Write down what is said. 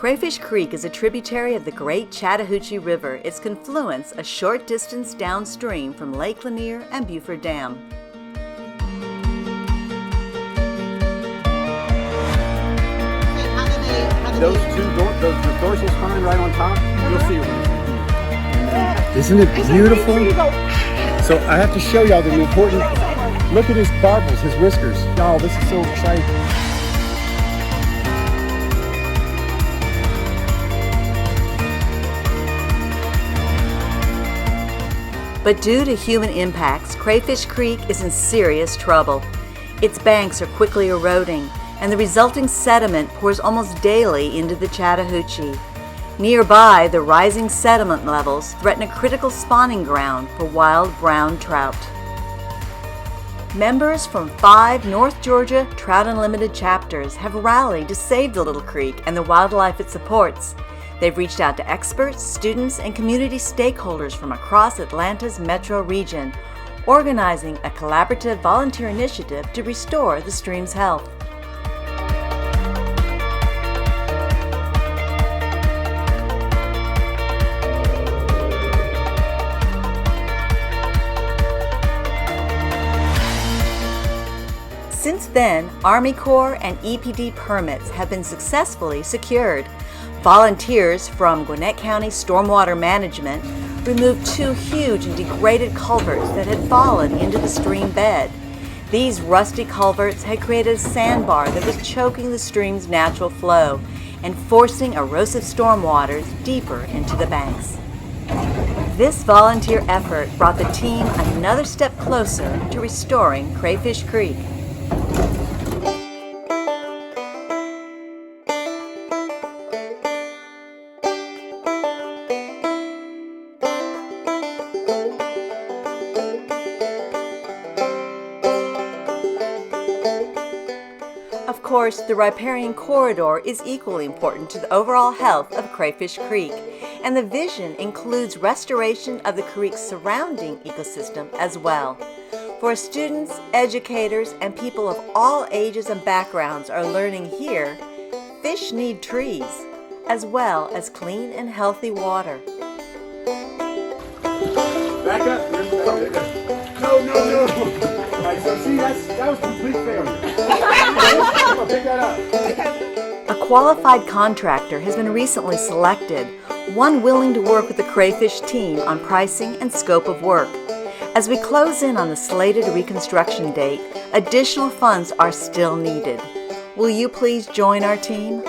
Crayfish Creek is a tributary of the Great Chattahoochee River, its confluence a short distance downstream from Lake Lanier and Buford Dam. Those the dorsal spine right on top, you'll see it. Isn't it beautiful? So I have to show y'all the important, look at his barbels, his whiskers. Y'all, this is so exciting. But due to human impacts, Crayfish Creek is in serious trouble. Its banks are quickly eroding, and the resulting sediment pours almost daily into the Chattahoochee. Nearby, the rising sediment levels threaten a critical spawning ground for wild brown trout. Members from 5 North Georgia Trout Unlimited chapters have rallied to save the little creek and the wildlife it supports. They've reached out to experts, students, and community stakeholders from across Atlanta's metro region, organizing a collaborative volunteer initiative to restore the stream's health. Since then, Army Corps and EPD permits have been successfully secured. Volunteers from Gwinnett County Stormwater Management removed 2 huge and degraded culverts that had fallen into the stream bed. These rusty culverts had created a sandbar that was choking the stream's natural flow and forcing erosive stormwaters deeper into the banks. This volunteer effort brought the team another step closer to restoring Crayfish Creek. Of course, the riparian corridor is equally important to the overall health of Crayfish Creek, and the vision includes restoration of the creek's surrounding ecosystem as well. For students, educators, and people of all ages and backgrounds are learning here, fish need trees, as well as clean and healthy water. Back up. No. All right, so see, that was complete failure. Pick that up. A qualified contractor has been recently selected, one willing to work with the Crayfish team on pricing and scope of work. As we close in on the slated reconstruction date, additional funds are still needed. Will you please join our team?